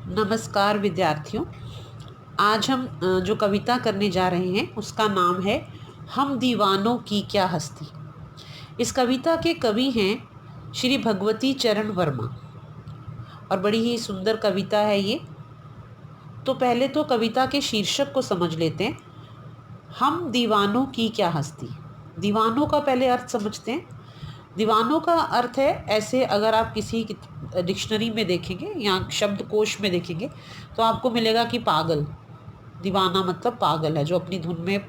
नमस्कार विद्यार्थियों। आज हम जो कविता करने जा रहे हैं उसका नाम है हम दीवानों की क्या हस्ती। इस कविता के कवि हैं श्री भगवती चरण वर्मा और बड़ी ही सुंदर कविता है ये। तो पहले तो कविता के शीर्षक को समझ लेते हैं। हम दीवानों की क्या हस्ती। दीवानों का पहले अर्थ समझते हैं। दीवानों का अर्थ है, ऐसे अगर आप किसी डिक्शनरी में देखेंगे या शब्दकोश में देखेंगे तो आपको मिलेगा कि पागल। दीवाना मतलब पागल है, जो अपनी धुन में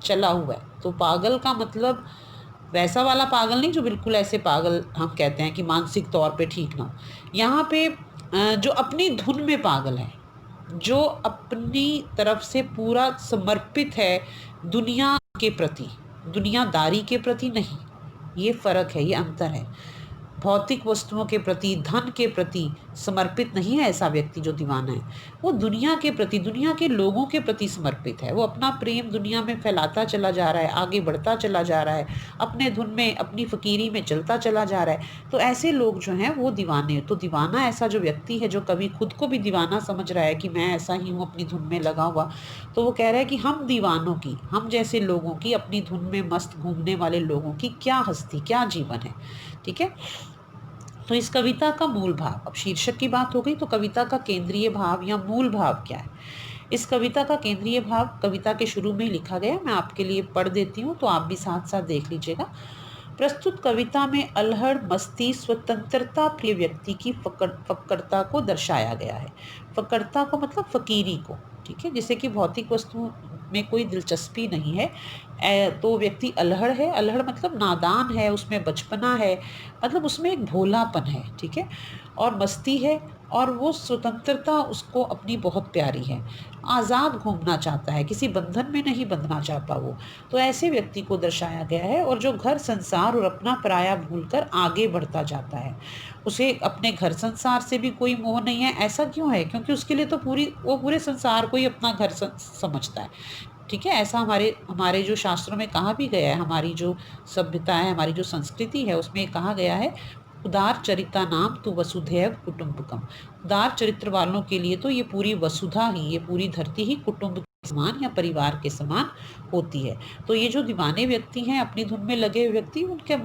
चला हुआ है। तो पागल का मतलब वैसा वाला पागल नहीं जो बिल्कुल ऐसे पागल हम कहते हैं कि मानसिक तौर पे ठीक ना हो। यहाँ पे जो अपनी धुन में पागल है, जो अपनी तरफ से पूरा समर्पित है दुनिया के प्रति, दुनियादारी के प्रति नहीं। ये फ़र्क है, ये अंतर है। भौतिक वस्तुओं के प्रति, धन के प्रति समर्पित नहीं है ऐसा व्यक्ति जो दीवाना है। वो दुनिया के प्रति, दुनिया के लोगों के प्रति समर्पित है। वो अपना प्रेम दुनिया में फैलाता चला जा रहा है, आगे बढ़ता चला जा रहा है, अपने धुन में, अपनी फ़कीरी में चलता चला जा रहा है। तो ऐसे लोग जो हैं वो दीवाने। तो दीवाना ऐसा जो व्यक्ति है, जो कभी खुद को भी दीवाना समझ रहा है कि मैं ऐसा ही हूँ अपनी धुन में लगा हुआ। तो वो कह रहा है कि हम दीवानों की, हम जैसे लोगों की, अपनी धुन में मस्त घूमने वाले लोगों की क्या हस्ती, क्या जीवन है। ठीक है। तो इस कविता का मूल भाव, अब शीर्षक की बात हो गई तो कविता का केंद्रीय भाव या मूल भाव क्या है। इस कविता का केंद्रीय भाव कविता के शुरू में लिखा गया, मैं आपके लिए पढ़ देती हूँ तो आप भी साथ साथ देख लीजिएगा। प्रस्तुत कविता में अल्हड़, मस्ती, स्वतंत्रता प्रिय व्यक्ति की फक्करता को दर्शाया गया है। फक्करता को मतलब फकीरी को, ठीक है, जिसे कि भौतिक वस्तु में कोई दिलचस्पी नहीं है। तो व्यक्ति अल्हड़ है। अल्हड़ मतलब नादान है, उसमें बचपना है, मतलब उसमें एक भोलापन है। ठीक है। और मस्ती है, और वो स्वतंत्रता उसको अपनी बहुत प्यारी है। आज़ाद घूमना चाहता है, किसी बंधन में नहीं बंधना चाहता वो। तो ऐसे व्यक्ति को दर्शाया गया है, और जो घर संसार और अपना पराया भूलकर आगे बढ़ता जाता है। उसे अपने घर संसार से भी कोई मोह नहीं है। ऐसा क्यों है? क्योंकि उसके लिए तो वो पूरे संसार को ही अपना घर समझता है। ठीक है। ऐसा हमारे हमारे जो शास्त्रों में कहा भी गया है। हमारी जो सभ्यता है, हमारी जो संस्कृति है, उसमें कहा गया है, उदार चरिता नाम तो वसुधैव कुटुंबकम। उदार चरित्र वालों के लिए तो ये पूरी वसुधा ही, ये पूरी धरती ही कुटुंब के समान या परिवार के समान होती है। तो ये जो दीवाने व्यक्ति हैं, अपनी धुन में लगे हुए व्यक्ति, उनके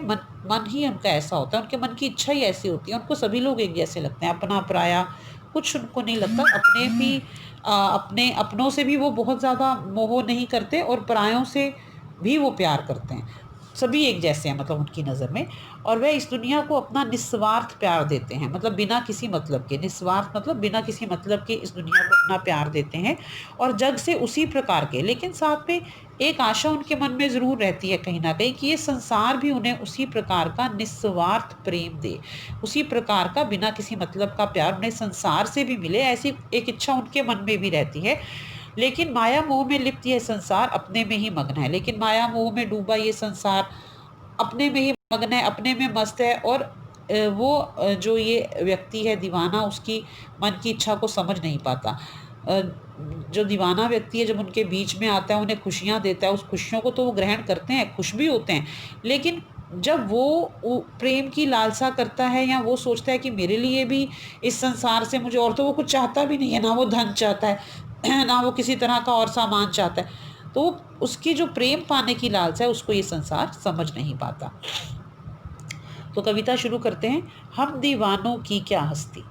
मन ही उनका ऐसा होता है, उनके मन की इच्छा ही ऐसी होती है। उनको सभी लोग एक जैसे लगते हैं, अपना पराया कुछ उनको नहीं लगता। अपने भी अपने अपनों से भी वो बहुत ज़्यादा मोह नहीं करते, और परायों से भी वो प्यार करते हैं। सभी एक जैसे हैं मतलब उनकी नज़र में। और वह इस दुनिया को अपना निस्वार्थ प्यार देते हैं, मतलब बिना किसी मतलब के। निस्वार्थ मतलब बिना किसी मतलब के इस दुनिया को अपना प्यार देते हैं, और जग से उसी प्रकार के। लेकिन साथ में एक आशा उनके मन में ज़रूर रहती है कहीं ना कहीं, कि ये संसार भी उन्हें उसी प्रकार का निस्वार्थ प्रेम दे, उसी प्रकार का बिना किसी मतलब का प्यार उन्हें संसार से भी मिले। ऐसी एक इच्छा उनके मन में भी रहती है। लेकिन माया मोह में लिप्त यह संसार अपने में ही मग्न है। लेकिन माया मोह में डूबा ये संसार अपने में ही मग्न है, अपने में मस्त है। और जो ये व्यक्ति है दीवाना, उसकी मन की इच्छा को समझ नहीं पाता। जो दीवाना व्यक्ति है, जब उनके बीच में आता है, उन्हें खुशियाँ देता है, उस खुशियों को तो वो ग्रहण करते हैं, खुश भी होते हैं। लेकिन जब वो प्रेम की लालसा करता है, या वो सोचता है कि मेरे लिए भी इस संसार से मुझे और, तो वो कुछ चाहता भी नहीं है। ना वो धन चाहता है, ना वो किसी तरह का और सामान चाहता है। तो उसकी जो प्रेम पाने की लालसा है, उसको ये संसार समझ नहीं पाता। तो कविता शुरू करते हैं। हम दीवानों की क्या हस्ती।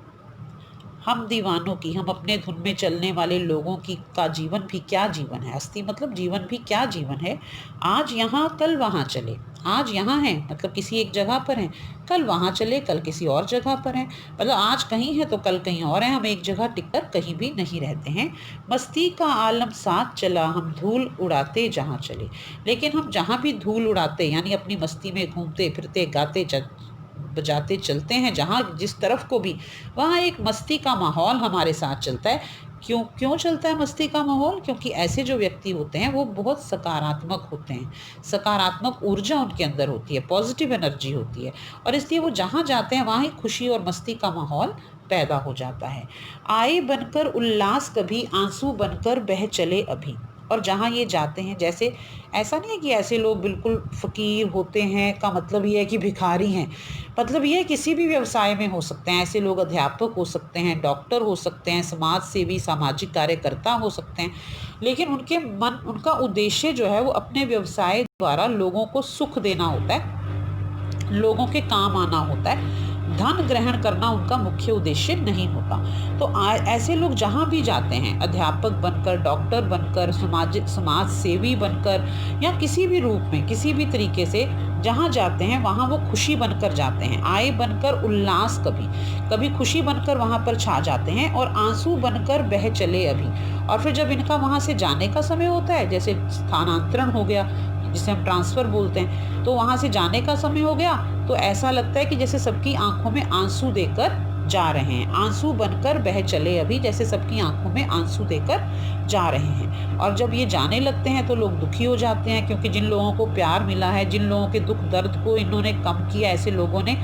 हम दीवानों की, हम अपने धुन में चलने वाले लोगों की का जीवन भी क्या जीवन है। हस्ती मतलब जीवन भी क्या जीवन है। आज यहाँ कल वहाँ चले। आज यहाँ हैं मतलब किसी एक जगह पर हैं, कल वहाँ चले, कल किसी और जगह पर हैं। मतलब आज कहीं है तो कल कहीं और हैं। हम एक जगह टिककर कहीं भी नहीं रहते हैं। मस्ती का आलम साथ चला, हम धूल उड़ाते जहाँ चले। लेकिन हम जहाँ भी धूल उड़ाते, यानी अपनी मस्ती में घूमते फिरते, गाते बजाते चलते हैं, जहाँ जिस तरफ को भी, वहाँ एक मस्ती का माहौल हमारे साथ चलता है। क्यों क्यों चलता है मस्ती का माहौल? क्योंकि ऐसे जो व्यक्ति होते हैं वो बहुत सकारात्मक होते हैं। सकारात्मक ऊर्जा उनके अंदर होती है, पॉजिटिव एनर्जी होती है, और इसलिए वो जहाँ जाते हैं वहाँ ही खुशी और मस्ती का माहौल पैदा हो जाता है। आए बनकर उल्लास कभी, आंसू बनकर बह चले अभी। और जहाँ ये जाते हैं, जैसे ऐसा नहीं है कि ऐसे लोग बिल्कुल फ़कीर होते हैं का मतलब ये है कि भिखारी हैं, मतलब ये है किसी भी व्यवसाय में हो सकते हैं ऐसे लोग, अध्यापक हो सकते हैं, डॉक्टर हो सकते हैं, समाज सेवी, सामाजिक कार्यकर्ता हो सकते हैं, लेकिन उनका उद्देश्य जो है वो अपने व्यवसाय द्वारा लोगों को सुख देना होता है, लोगों के काम आना होता है, धन ग्रहण करना उनका मुख्य उद्देश्य नहीं होता। तो ऐसे लोग जहाँ भी जाते हैं, अध्यापक बनकर, डॉक्टर बनकर, समाज सेवी बनकर, या किसी भी रूप में, किसी भी तरीके से जहाँ जाते हैं वहाँ वो खुशी बनकर जाते हैं, आए बनकर उल्लास, कभी कभी खुशी बनकर वहाँ पर छा जाते हैं और आंसू बनकर बह चले अभी। और फिर जब इनका वहाँ से जाने का समय होता है, जैसे स्थानांतरण हो गया, जिसे हम ट्रांसफ़र बोलते हैं, तो वहाँ से जाने का समय हो गया, तो ऐसा लगता है कि जैसे सबकी आंखों में आंसू देकर जा रहे हैं, आंसू बनकर बह चले अभी, जैसे सबकी आंखों में आंसू देकर जा रहे हैं। और जब ये जाने लगते हैं तो लोग दुखी हो जाते हैं, क्योंकि जिन लोगों को प्यार मिला है, जिन लोगों के दुख दर्द को इन्होंने कम किया ऐसे लोगों ने,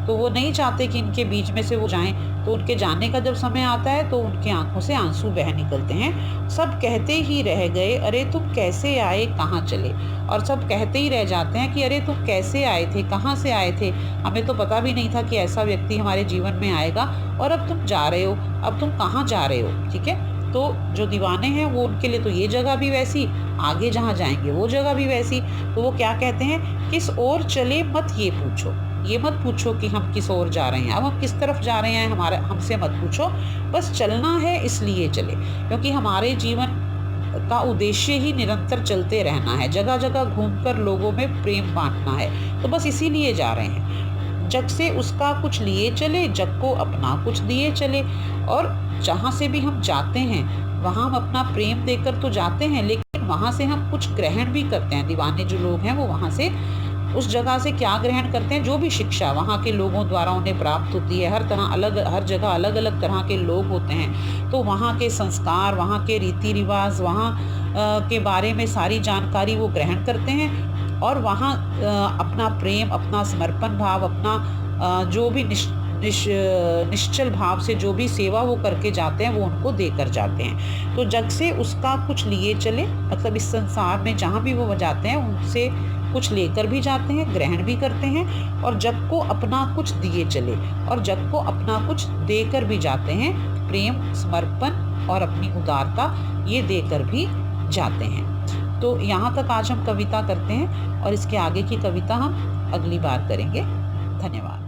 तो वो नहीं चाहते कि इनके बीच में से वो जाएं। तो उनके जाने का जब समय आता है तो उनकी आंखों से आंसू बह निकलते हैं। सब कहते ही रह गए, अरे तुम कैसे आए, कहाँ चले। और सब कहते ही रह जाते हैं कि अरे तुम कैसे आए थे, कहाँ से आए थे, हमें तो पता भी नहीं था कि ऐसा व्यक्ति हमारे जीवन में आएगा, और अब तुम जा रहे हो, अब तुम कहाँ जा रहे हो। ठीक है, तो जो दीवाने हैं वो, उनके लिए तो ये जगह भी वैसी, आगे जहाँ जाएंगे वो जगह भी वैसी। तो वो क्या कहते हैं, किस ओर चले मत ये पूछो, ये मत पूछो कि हम किस ओर जा रहे हैं, अब हम किस तरफ जा रहे हैं हमारा हमसे मत पूछो, बस चलना है इसलिए चले, क्योंकि हमारे जीवन का उद्देश्य ही निरंतर चलते रहना है, जगह जगह घूमकर लोगों में प्रेम बांटना है, तो बस इसीलिए जा रहे हैं। जग से उसका कुछ लिए चले, जग को अपना कुछ दिए चले। और जहाँ से भी हम जाते हैं वहाँ हम अपना प्रेम देकर तो जाते हैं, लेकिन वहाँ से हम कुछ ग्रहण भी करते हैं। दीवाने जो लोग हैं वो वहाँ से, उस जगह से क्या ग्रहण करते हैं, जो भी शिक्षा वहाँ के लोगों द्वारा उन्हें प्राप्त होती है। हर जगह अलग अलग तरह के लोग होते हैं, तो वहाँ के संस्कार, वहाँ के रीति रिवाज, वहाँ के बारे में सारी जानकारी वो ग्रहण करते हैं, और वहाँ अपना प्रेम, अपना समर्पण भाव, अपना जो भी निश्चल भाव से जो भी सेवा वो करके जाते हैं वो उनको देकर जाते हैं। तो जग से उसका कुछ लिए चले, मतलब इस संसार में जहाँ भी वो जाते हैं उनसे कुछ लेकर भी जाते हैं, ग्रहण भी करते हैं, और जग को अपना कुछ दिए चले, और जग को अपना कुछ देकर भी जाते हैं, प्रेम, समर्पण और अपनी उदारता ये देकर भी जाते हैं। तो यहाँ तक आज हम कविता करते हैं, और इसके आगे की कविता हम अगली बार करेंगे। धन्यवाद।